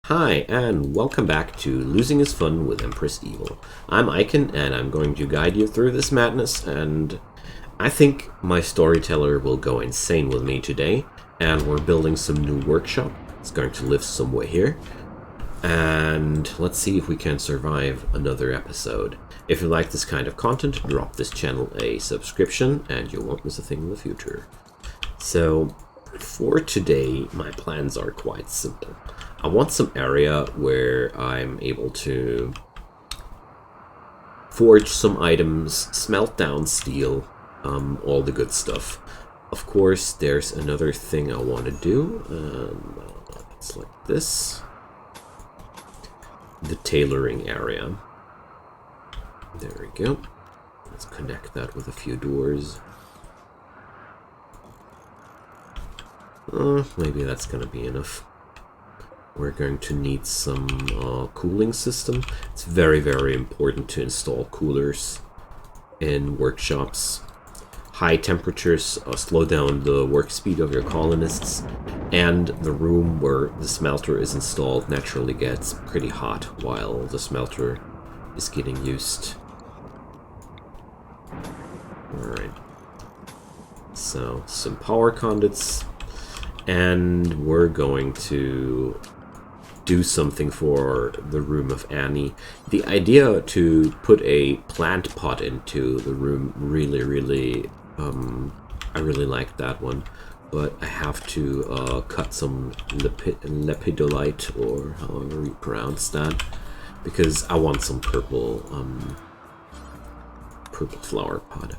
Hi, and welcome back to Losing is Fun with Empress Evil. I'm Icon, and I'm going to guide you through this madness, and I think my storyteller will go insane with me today, and we're building some new workshop. It's going to live somewhere here, and let's see if we can survive another episode. If you like this kind of content, drop this channel a subscription, and you won't miss a thing in the future. So, for today, my plans are quite simple. I want some area where I'm able to forge some items, smelt down steel, all the good stuff. Of course, there's another thing I want to do. It's like this. The tailoring area. There we go. Let's connect that with a few doors. Maybe that's going to be enough. We're going to need some cooling system. It's very, very important to install coolers in workshops. High temperatures slow down the work speed of your colonists, and the room where the smelter is installed naturally gets pretty hot while the smelter is getting used. Alright. So, some power conduits, and we're going to do something for the room of Annie. The idea to put a plant pot into the room really, I really like that one, but I have to cut some lepidolite, or however you pronounce that, because I want some purple flower pot.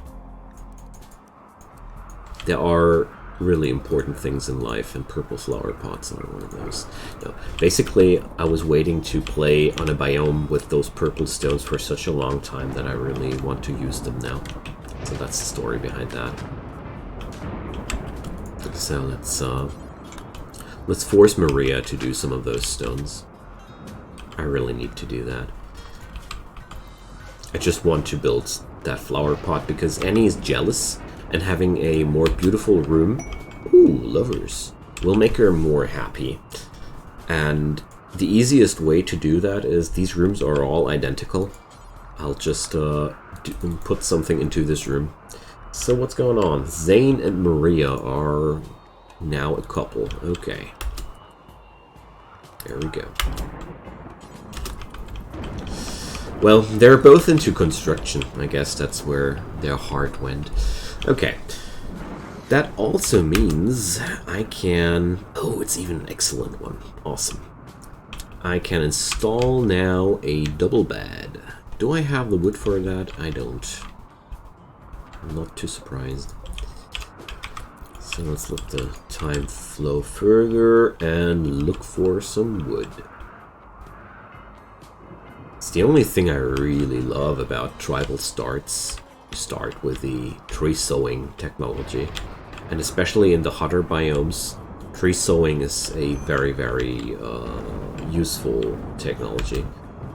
There are really important things in life, and purple flower pots are one of those. No, basically, I was waiting to play on a biome with those purple stones for such a long time that I really want to use them now. So that's the story behind that. So let's force Maria to do some of those stones. I really need to do that. I just want to build that flower pot because Annie is jealous, and having a more beautiful room, lovers, will make her more happy. And the easiest way to do that is these rooms are all identical. I'll just put something into this room. So what's going on? Zayn and Maria are now a couple. Okay. There we go. Well, they're both into construction. I guess that's where their heart went. Okay. That also means I can... Oh, it's even an excellent one. Awesome. I can install now a double bed. Do I have the wood for that? I don't. I'm not too surprised. So let's let the time flow further and look for some wood. It's the only thing I really love about tribal starts. You start with the tree sowing technology, and especially in the hotter biomes, tree sowing is a very, very useful technology.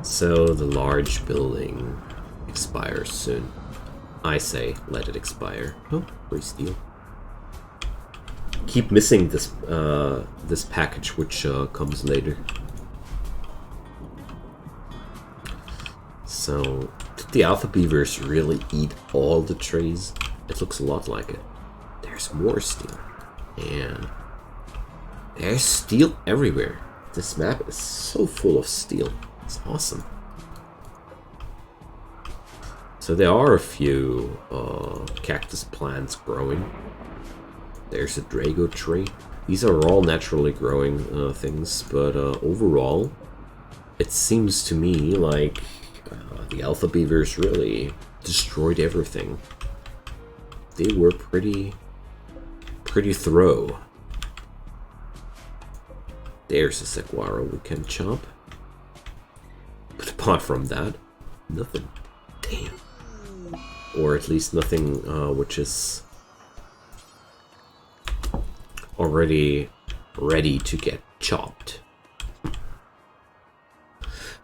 So the large building expires soon. I say let it expire. Oh, free steel. Keep missing this this package, which comes later. So, did the alpha beavers really eat all the trees? It looks a lot like it. There's more steel. And there's steel everywhere. This map is so full of steel. It's awesome. So there are a few cactus plants growing. There's a Drago tree. These are all naturally growing things, but overall, it seems to me like the alpha beavers really destroyed everything. They were pretty thorough. There's a saguaro we can chop. But apart from that, nothing. Damn. Or at least nothing which is already ready to get chopped.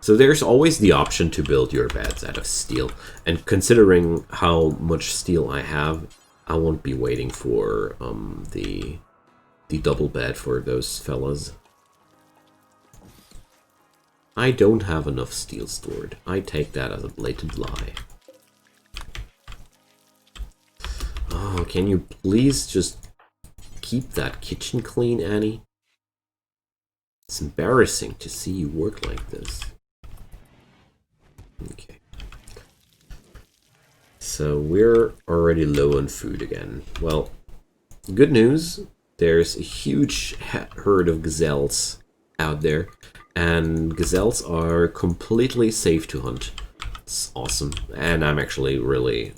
So there's always the option to build your beds out of steel, and considering how much steel I have, I won't be waiting for the double bed for those fellas. I don't have enough steel stored. I take that as a blatant lie. Oh, can you please just keep that kitchen clean, Annie? It's embarrassing to see you work like this. Okay. So we're already low on food again. Well, good news. There's a huge herd of gazelles out there. And gazelles are completely safe to hunt. It's awesome. And I'm actually really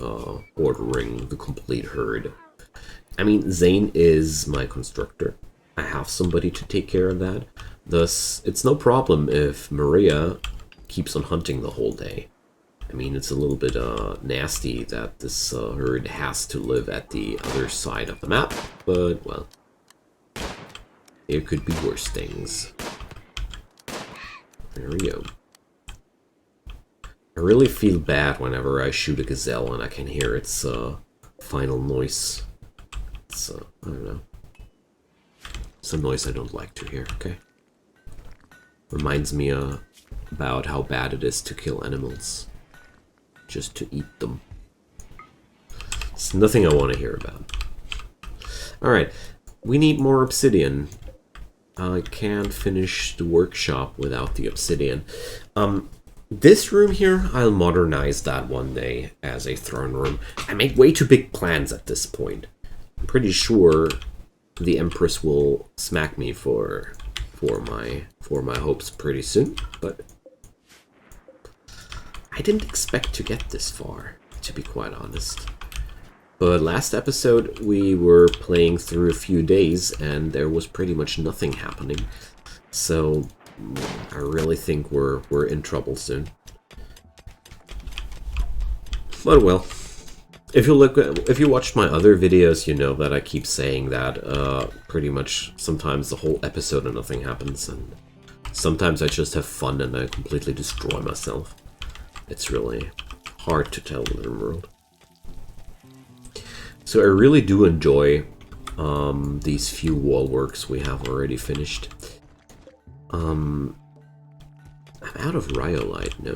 ordering the complete herd. I mean, Zayn is my constructor. I have somebody to take care of that. Thus, it's no problem if Maria keeps on hunting the whole day. I mean, it's a little bit nasty that this herd has to live at the other side of the map. But, well, there could be worse things. There we go. I really feel bad whenever I shoot a gazelle and I can hear its final noise. It's, I don't know. It's a noise I don't like to hear, okay? Reminds me about how bad it is to kill animals. Just to eat them. It's nothing I want to hear about. Alright, we need more obsidian. I can't finish the workshop without the obsidian. This room here, I'll modernize that one day as a throne room. I make way too big plans at this point. I'm pretty sure the Empress will smack me for my hopes pretty soon, but I didn't expect to get this far, to be quite honest. But last episode, we were playing through a few days, and there was pretty much nothing happening. So, I really think we're in trouble soon. But well, if you watched my other videos, you know that I keep saying that pretty much sometimes the whole episode and nothing happens, and sometimes I just have fun and I completely destroy myself. It's really hard to tell with Rimworld. So I really do enjoy these few wall works we have already finished. I'm out of rhyolite. No,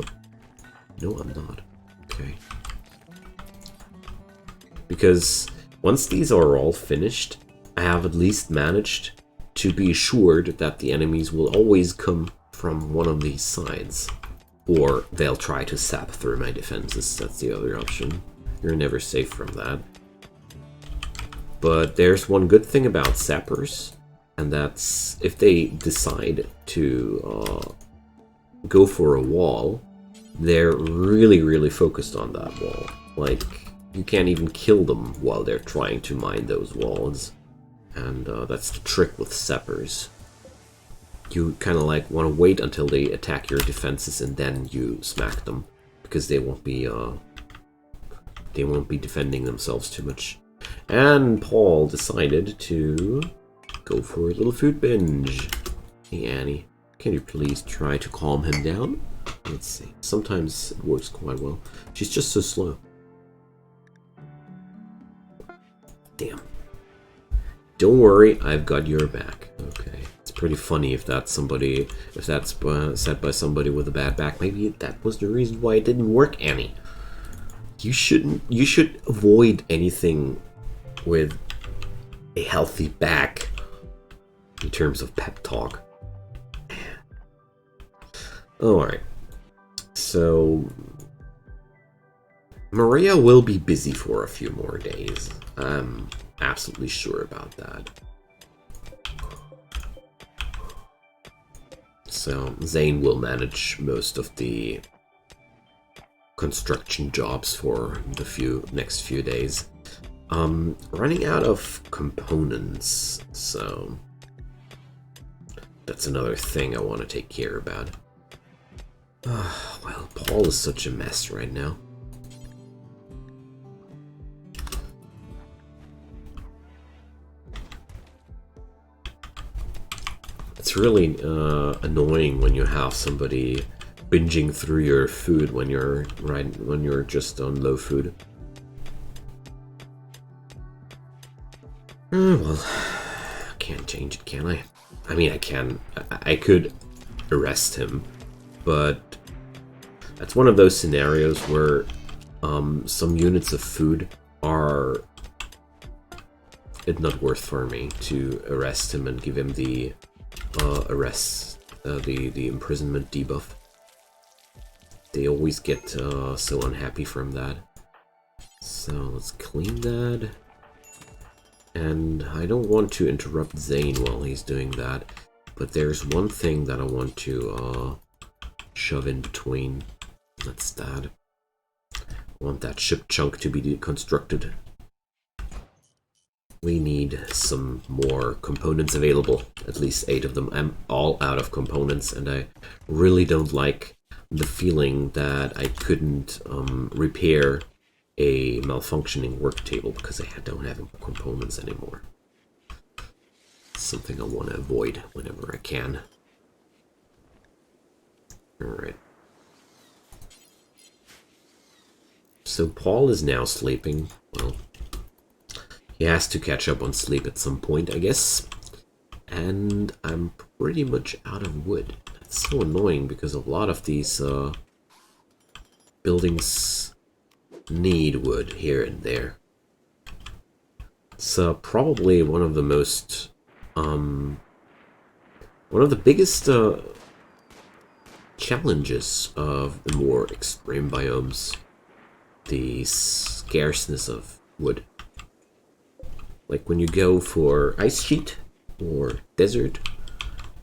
I'm not. Okay. Because once these are all finished, I have at least managed to be assured that the enemies will always come from one of these sides. Or they'll try to sap through my defenses. That's the other option. You're never safe from that. But there's one good thing about sappers, and that's if they decide to go for a wall, they're really focused on that wall. Like, you can't even kill them while they're trying to mine those walls. And that's the trick with sappers. You kind of like want to wait until they attack your defenses and then you smack them, because they won't be defending themselves too much. And Paul decided to go for a little food binge. Hey Annie, can you please try to calm him down? Let's see. Sometimes it works quite well. She's just so slow. Damn. Don't worry, I've got your back. Okay. It's pretty funny if that's somebody, if that's said by somebody with a bad back. Maybe that was the reason why it didn't work, Annie. You should avoid anything with a healthy back in terms of pep talk. Alright. So Maria will be busy for a few more days. I'm absolutely sure about that. So Zayn will manage most of the construction jobs for the next few days. Running out of components, so that's another thing I want to take care about. Well, Paul is such a mess right now. It's really annoying when you have somebody binging through your food when you're just on low food. Well, I can't change it, can I? I mean, I can. I could arrest him but that's one of those scenarios where some units of food are not worth for me to arrest him and give him the the imprisonment debuff. They always get so unhappy from that. So let's clean that. And I don't want to interrupt Zayn while he's doing that, but there's one thing that I want to shove in between. That's that. I want that ship chunk to be deconstructed. We need some more components available, at least 8 of them. I'm all out of components, and I really don't like the feeling that I couldn't repair a malfunctioning work table because I don't have components anymore. Something I want to avoid whenever I can. Alright. So Paul is now sleeping. Well, he has to catch up on sleep at some point, I guess. And I'm pretty much out of wood. That's so annoying because a lot of these buildings need wood here and there. It's probably one of the most one of the biggest challenges of the more extreme biomes. The scarceness of wood. Like when you go for ice sheet or desert,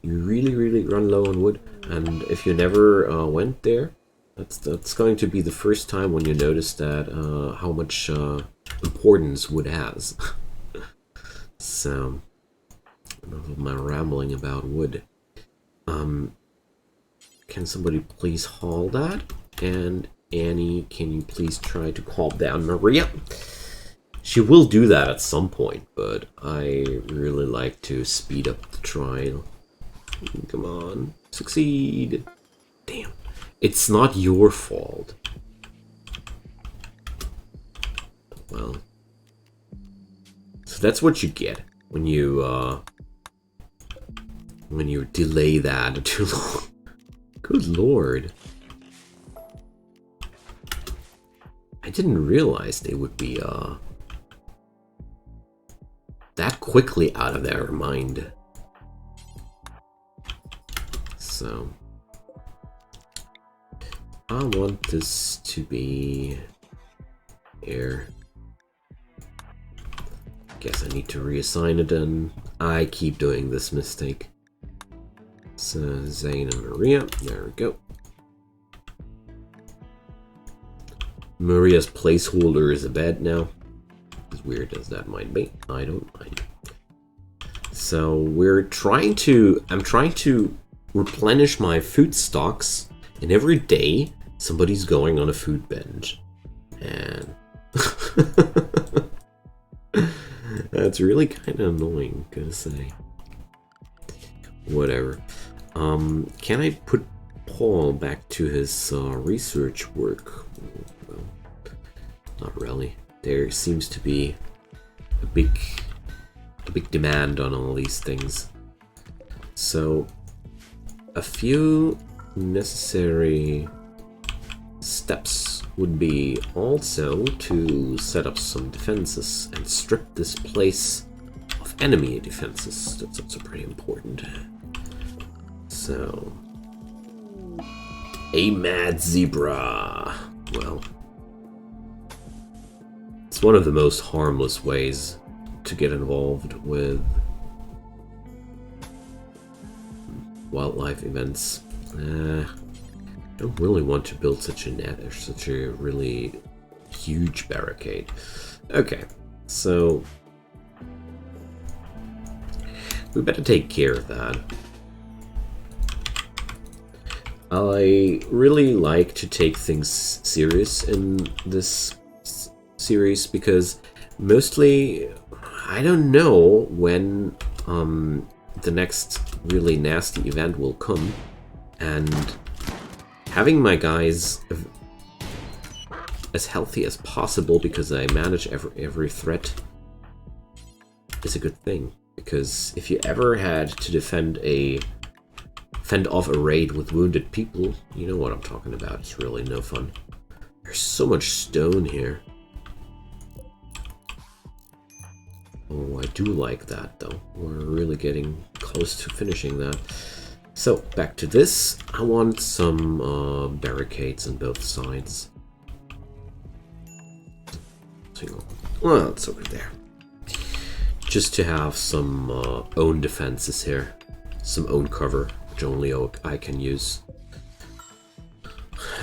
you really run low on wood, and if you never went there, that's going to be the first time when you notice that how much importance wood has. So enough of my rambling about wood. Can somebody please haul that? And Annie, can you please try to calm down Maria? She will do that at some point, but I really like to speed up the trial. Come on, succeed. Damn, it's not your fault. Well, so that's what you get when you delay that too long. Good lord. I didn't realize they would be that quickly out of their mind. So I want this to be here. Guess I need to reassign it, and I keep doing this mistake. So Zayn and Maria, there we go. Maria's placeholder is a bed now. As weird as that might be, I don't mind. So I'm trying to replenish my food stocks, and every day somebody's going on a food binge. And that's really kind of annoying, gotta say. Whatever. Can I put Paul back to his research work? Well, not really. There seems to be a big demand on all these things. So a few necessary steps would be also to set up some defenses and strip this place of enemy defenses. That's also pretty important. So a mad zebra. Well, it's one of the most harmless ways to get involved with wildlife events. I don't really want to build such a net or such a really huge barricade. Okay, so we better take care of that. I really like to take things serious in this series because mostly I don't know when the next really nasty event will come, and having my guys as healthy as possible because I manage every threat is a good thing. Because if you ever had to defend a fend off a raid with wounded people. You know what I'm talking about. It's really no fun. There's so much stone here. Oh, I do like that, though. We're really getting close to finishing that. So, back to this. I want some barricades on both sides. Well, it's over there. Just to have some own defenses here. Some own cover, which only I can use.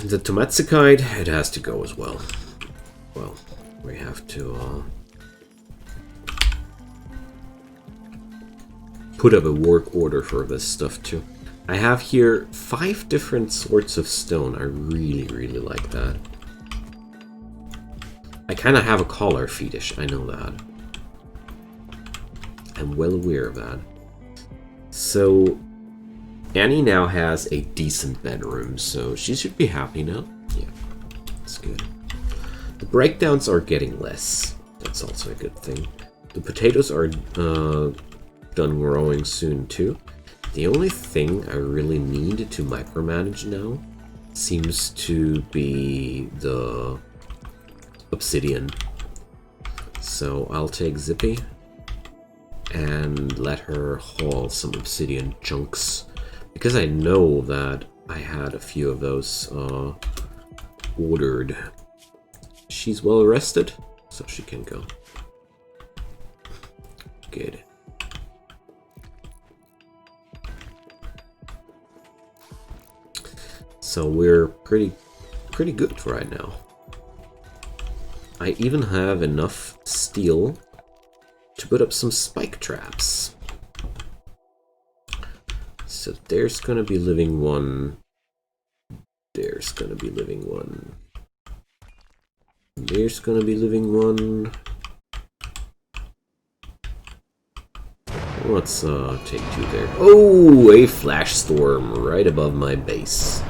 The Tomatsikide, it has to go as well. Well, we have to put up a work order for this stuff too. I have here 5 different sorts of stone. I really, really like that. I kind of have a collar fetish, I know that. I'm well aware of that. So, Annie now has a decent bedroom, so she should be happy now. Yeah, that's good. The breakdowns are getting less. That's also a good thing. The potatoes are done growing soon too. The only thing I really need to micromanage now seems to be the obsidian. So I'll take Zippy and let her haul some obsidian chunks, because I know that I had a few of those ordered. She's well rested, so she can go. Good. So we're pretty good right now. I even have enough steel to put up some spike traps. So there's gonna be living one. There's gonna be living one. There's gonna be living one. Let's take 2 there. Oh, a flash storm right above my base.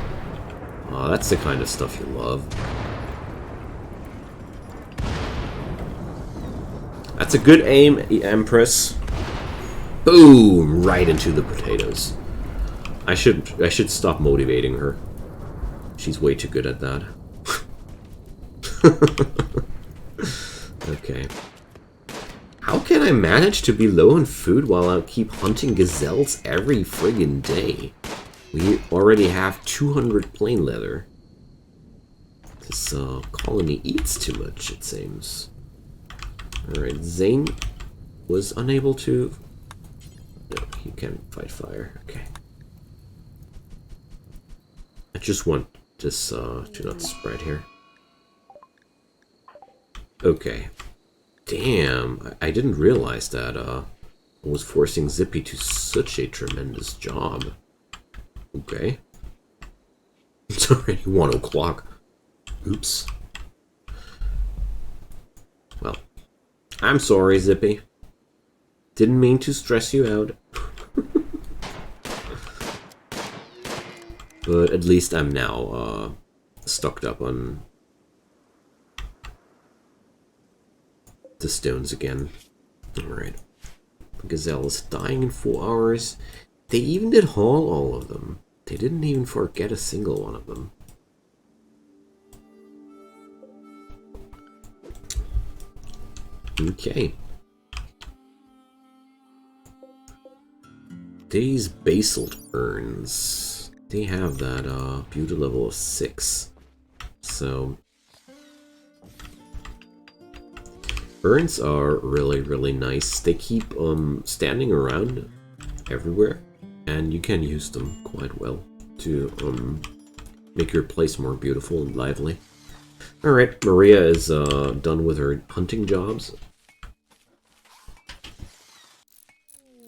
Oh, that's the kind of stuff you love. That's a good aim, Empress. Boom! Right into the potatoes. I should stop motivating her. She's way too good at that. Okay. How can I manage to be low on food while I keep hunting gazelles every friggin' day? We already have 200 plain leather. This colony eats too much, it seems. Alright, Zayn was unable to... No, he can't fight fire. Okay. I just want this to not spread here. Okay. Damn, I didn't realize that I was forcing Zippy to such a tremendous job. Okay. It's already 1 o'clock. Oops. Well, I'm sorry, Zippy. Didn't mean to stress you out. But at least I'm now stocked up on the stones again. Alright. Gazelle is dying in 4 hours. They even did haul all of them. They didn't even forget a single one of them. Okay. These basalt urns, they have that beauty level of 6. So urns are really, really nice. They keep standing around everywhere, and you can use them quite well to make your place more beautiful and lively. Alright, Maria is done with her hunting jobs.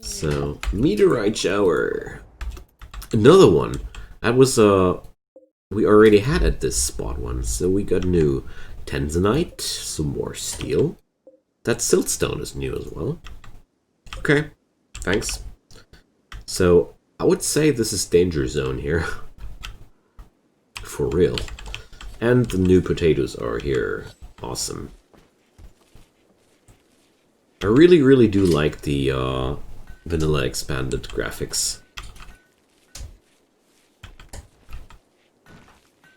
So, meteorite shower. Another one. That was, we already had at this spot one, so we got new Tanzanite, some more steel. That siltstone is new as well. Okay, thanks. So, I would say this is danger zone here. For real. And the new potatoes are here. Awesome. I really, really do like the vanilla expanded graphics.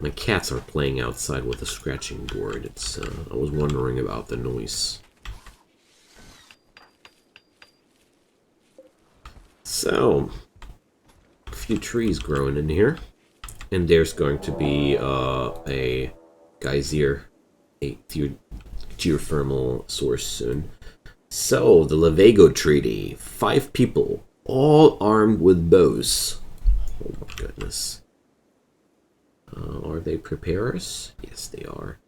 My cats are playing outside with a scratching board. It's I was wondering about the noise. So, a few trees growing in here. And there's going to be a geyser, a geothermal source soon. So, the Vagos Treaty. 5 people, all armed with bows. Oh my goodness. Are they preparers? Yes, they are.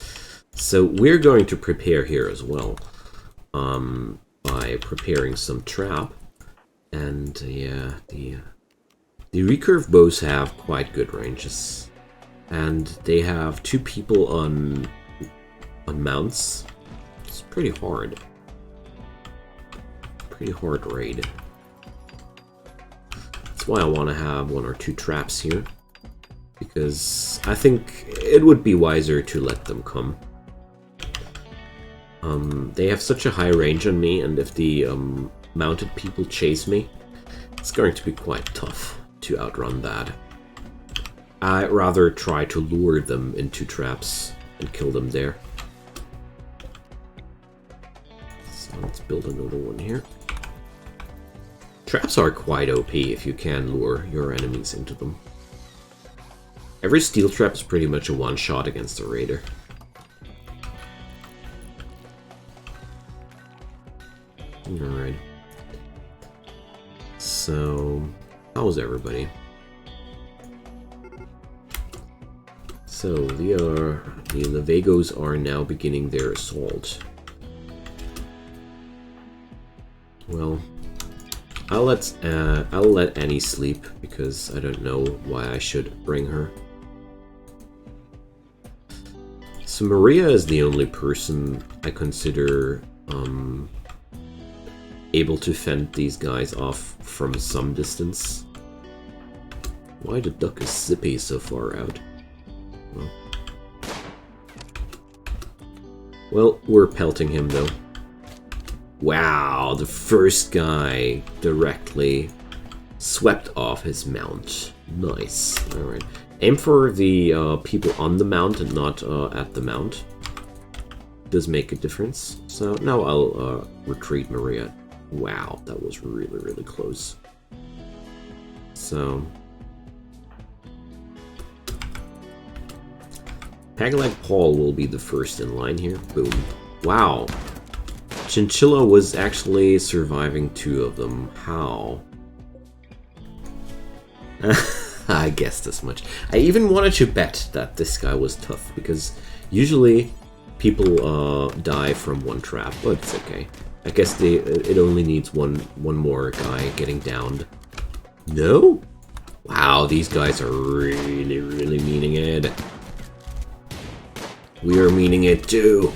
So, we're going to prepare here as well. By preparing some trap. And, yeah, the recurve bows have quite good ranges. And they have 2 people on mounts. It's pretty hard. Pretty hard raid. That's why I want to have 1 or 2 traps here. Because I think it would be wiser to let them come. They have such a high range on me, and if the mounted people chase me, it's going to be quite tough to outrun that. I'd rather try to lure them into traps and kill them there. So let's build another one here. Traps are quite OP if you can lure your enemies into them. Every steel trap is pretty much a one-shot against a raider. Alright. So, how's everybody? So, the Vagos are now beginning their assault. Well, I'll let Annie sleep because I don't know why I should bring her. So Maria is the only person I consider able to fend these guys off from some distance. Why the duck is zippy so far out? Well, we're pelting him though. Wow, the first guy directly swept off his mount. Nice. Alright. Aim for the people on the mount and not at the mount. Does make a difference. So now I'll retreat Maria. Wow, that was really, really close. So... Paglag Paul will be the first in line here. Boom. Wow. Chinchilla was actually surviving 2 of them. How? I guessed as much. I even wanted to bet that this guy was tough, because usually people die from 1 trap, but it's okay. I guess it only needs one more guy getting downed. No? Wow, these guys are really, really meaning it. We are meaning it too.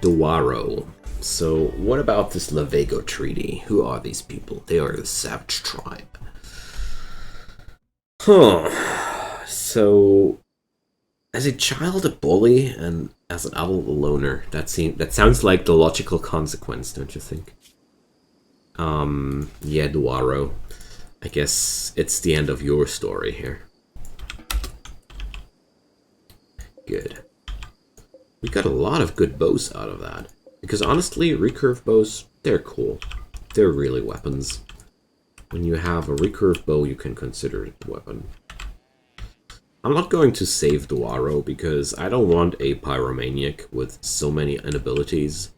Dawaro. So, what about this Vagos Treaty? Who are these people? They are the Savage Tribe. Huh. So, as a child a bully, and as an adult a loner, that sounds like the logical consequence, don't you think? Yeah, Dawaro. I guess it's the end of your story here. Good. We got a lot of good bows out of that. Because honestly, recurve bows, they're cool. They're really weapons. When you have a recurve bow, you can consider it a weapon. I'm not going to save Dawaro because I don't want a pyromaniac with so many inabilities.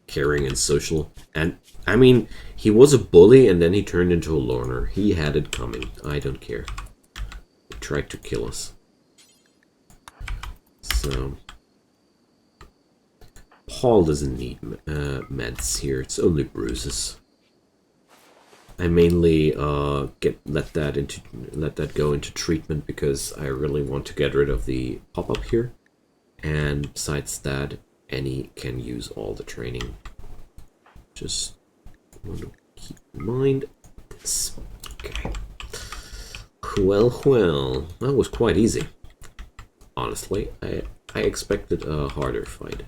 Caring and social. And, I mean, he was a bully and then he turned into a loner. He had it coming. I don't care. He tried to kill us. So... Paul doesn't need meds here, it's only bruises. I mainly let that go into treatment because I really want to get rid of the pop-up here. And besides that, Annie can use all the training. Just want to keep in mind this. Okay. Well, that was quite easy. Honestly, I expected a harder fight.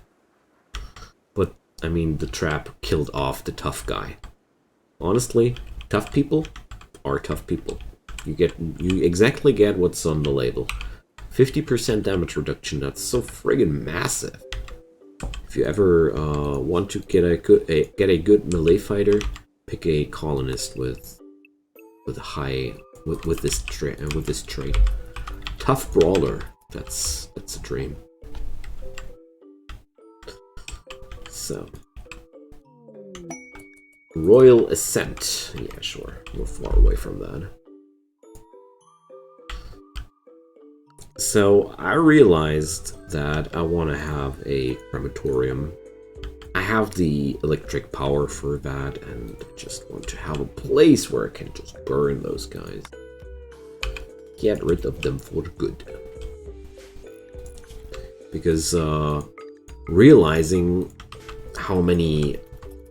But, I mean, the trap killed off the tough guy. Honestly, tough people are tough people. You exactly get what's on the label. 50% damage reduction. That's so friggin' massive. If you ever want to get a good melee fighter, pick a colonist with this trait. Tough brawler. That's a dream. So, Royal Ascent. Yeah, sure. We're far away from that. So I realized that I want to have a crematorium. I have the electric power for that, and I just want to have a place where I can just burn those guys. Get rid of them for good. Because realizing how many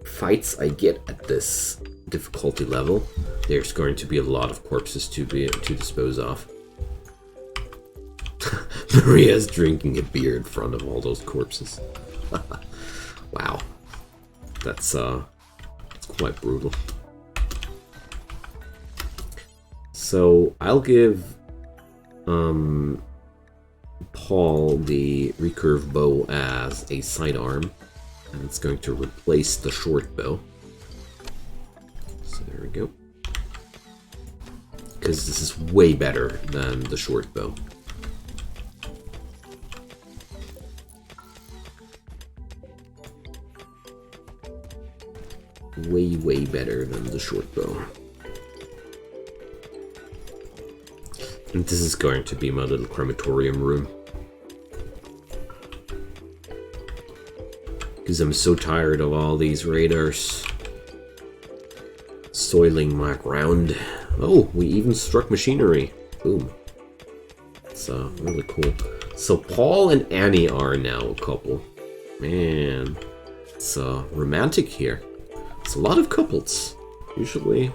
fights I get at this difficulty level, there's going to be a lot of corpses to dispose of. Maria's drinking a beer in front of all those corpses. Wow, that's quite brutal. So I'll give Paul the recurve bow as a sidearm, and it's going to replace the short bow. So there we go. Because this is way better than the short bow. Way better than the short bow. And this is going to be my little crematorium room. Because I'm so tired of all these raiders soiling my ground. Oh, we even struck machinery. Boom. It's really cool. So Paul and Annie are now a couple. Man, it's romantic here. It's a lot of couples. Usually, you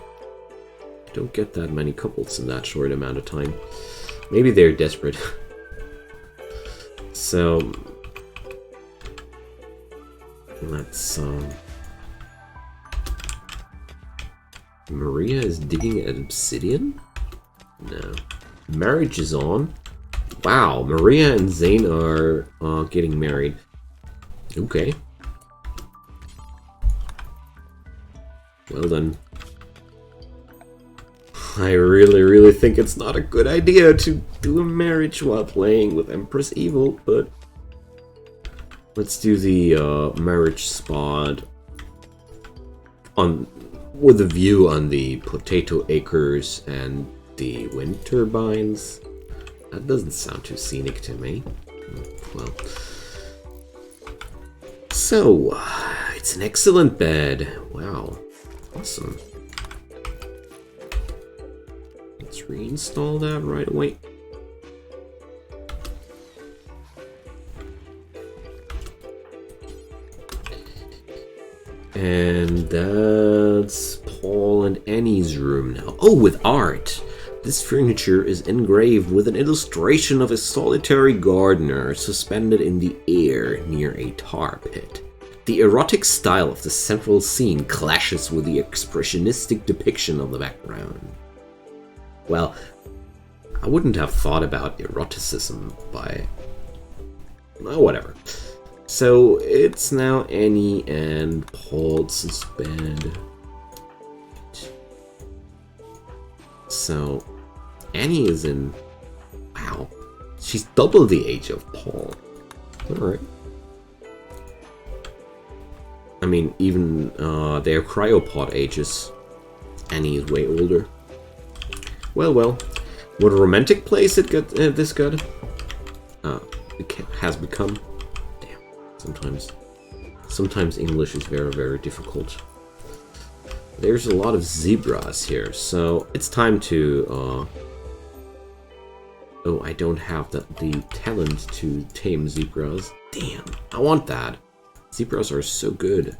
don't get that many couples in that short amount of time. Maybe they're desperate. So, let's, Maria is digging at obsidian? No. Marriage is on. Wow, Maria and Zayn are getting married. Okay. Well then, I really think it's not a good idea to do a marriage while playing with Empress Evil, but let's do the marriage spot with a view on the potato acres and the wind turbines. That doesn't sound too scenic to me. Well, so it's an excellent bed. Wow. Awesome. Let's reinstall that right away. And that's Paul and Annie's room now. Oh, with art! This furniture is engraved with an illustration of a solitary gardener suspended in the air near a tar pit. The erotic style of the central scene clashes with the expressionistic depiction of the background. Well, I wouldn't have thought about eroticism by... oh, whatever. So, it's now Annie and Paul's bed. So, Annie is in... wow. She's double the age of Paul. Alright. I mean, even their cryopod ages. Annie is way older. Well. What a romantic place it got. This got. It has become. Damn. Sometimes English is very difficult. There's a lot of zebras here, so it's time to. Oh, I don't have the talent to tame zebras. Damn, I want that. Zebras are so good.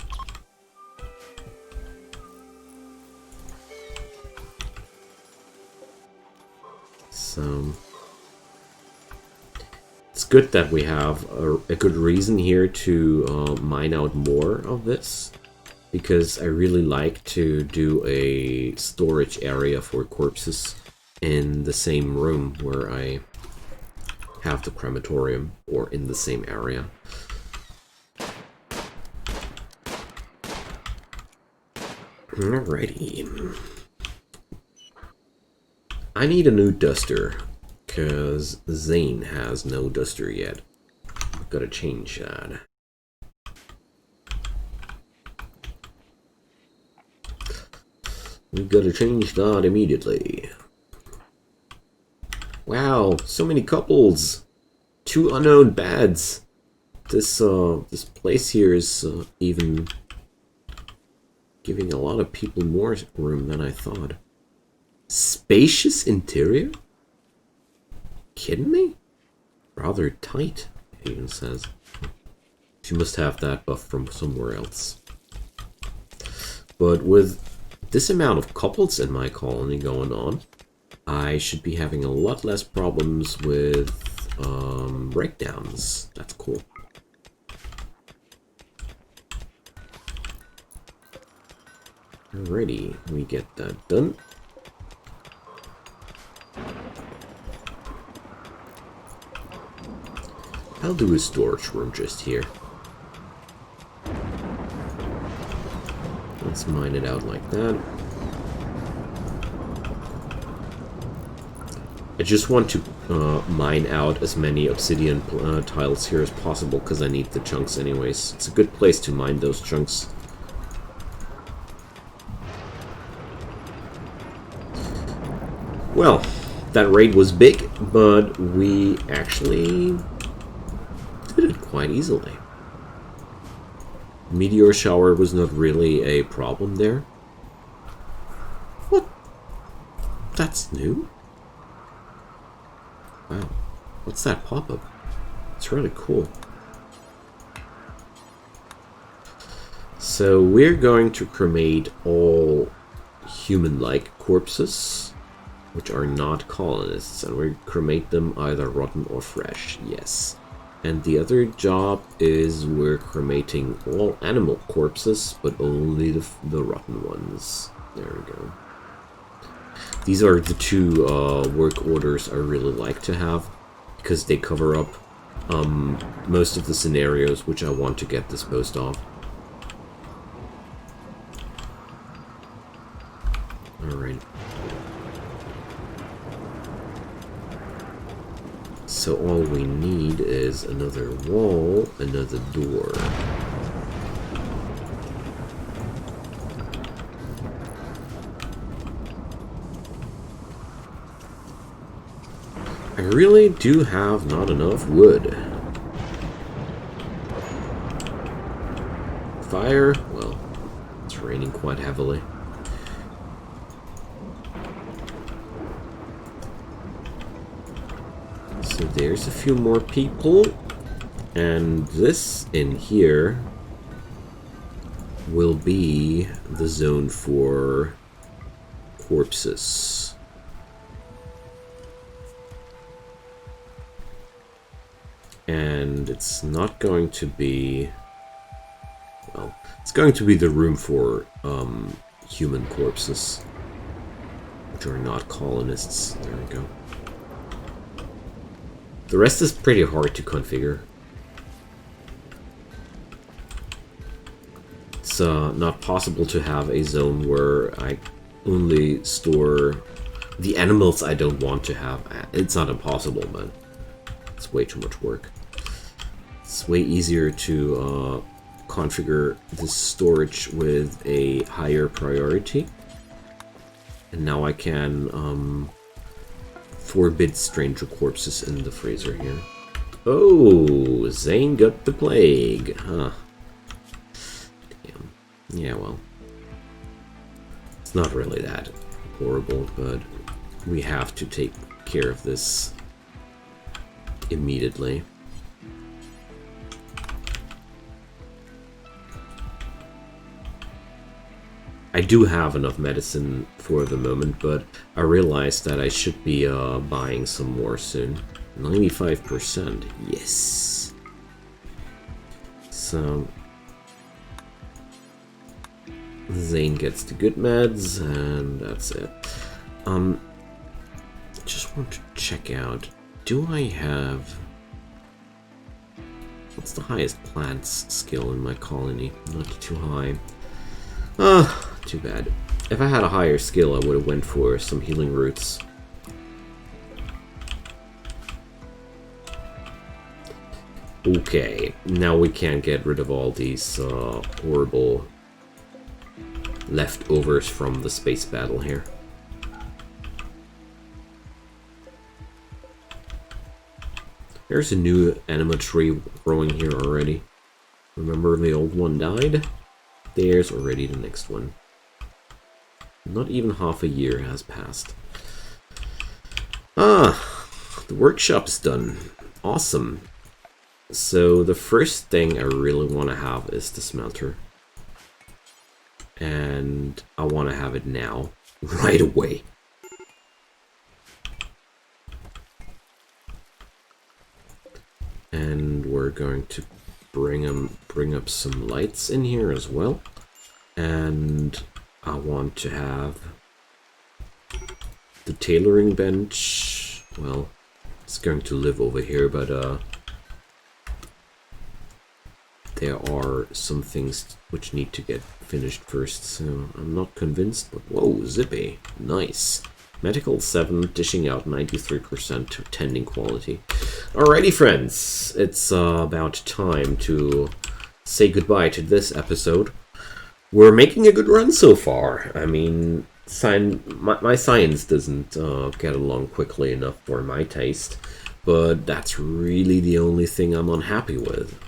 So it's good that we have a good reason here to mine out more of this, because I really like to do a storage area for corpses in the same room where I have the crematorium, or in the same area. Alrighty. I need a new duster, because Zayn has no duster yet. I've got to change that. We've got to change that immediately. Wow, so many couples! 2 unknown beds! This place here is even giving a lot of people more room than I thought. Spacious interior? Kidding me? Rather tight, it even says. She must have that buff from somewhere else. But with this amount of couples in my colony going on, I should be having a lot less problems with breakdowns. That's cool. Alrighty, we get that done. I'll do a storage room just here. Let's mine it out like that. I just want to mine out as many obsidian tiles here as possible, because I need the chunks anyways. It's a good place to mine those chunks. Well, that raid was big, but we actually did it quite easily. Meteor shower was not really a problem there. What? That's new? Wow. What's that pop-up? It's really cool. So we're going to cremate all human-like corpses, which are not colonists, and we cremate them either rotten or fresh, yes. And the other job is we're cremating all animal corpses, but only the rotten ones. There we go. These are the 2 work orders I really like to have, because they cover up most of the scenarios which I want to get disposed of. Alright. So all we need is another wall, another door. I really do have not enough wood. Fire? Well, it's raining quite heavily. So there's a few more people, and this in here will be the zone for corpses. And it's not going to be, well, it's going to be the room for human corpses, which are not colonists. There we go. The rest is pretty hard to configure. It's not possible to have a zone where I only store the animals I don't want to have. It's not impossible, but it's way too much work. It's way easier to configure the storage with a higher priority. And now I can forbid stranger corpses in the freezer here. Oh, Zayn got the plague, huh? Damn. Yeah, well. It's not really that horrible, but we have to take care of this immediately. I do have enough medicine for the moment, but I realized that I should be buying some more soon. 95%, yes. So Zayn gets the good meds, and that's it. just want to check out, do I have... What's the highest plants skill in my colony? Not too high. Too bad. If I had a higher skill, I would have went for some healing roots. Okay, now we can't get rid of all these horrible leftovers from the space battle here. There's a new anima tree growing here already. Remember the old one died? There's already the next one. Not even half a year has passed. Ah, the workshop's done. Awesome. So the first thing I really want to have is the smelter. And I want to have it now, right away. And we're going to bring up some lights in here as well. And I want to have the tailoring bench. Well, it's going to live over here, but there are some things which need to get finished first, so I'm not convinced, but whoa, zippy, nice. Medical 7, dishing out 93% to tending quality. Alrighty, friends, it's about time to say goodbye to this episode. We're making a good run so far. I mean, my science doesn't get along quickly enough for my taste, but that's really the only thing I'm unhappy with.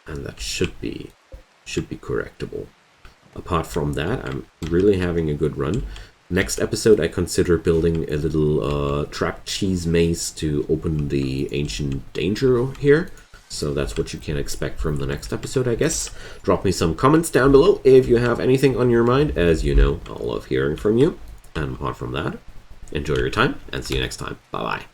And that should be correctable. Apart from that, I'm really having a good run. Next episode, I consider building a little trapped cheese maze to open the ancient danger here. So that's what you can expect from the next episode, I guess. Drop me some comments down below if you have anything on your mind. As you know, I love hearing from you. And apart from that, enjoy your time and see you next time. Bye-bye.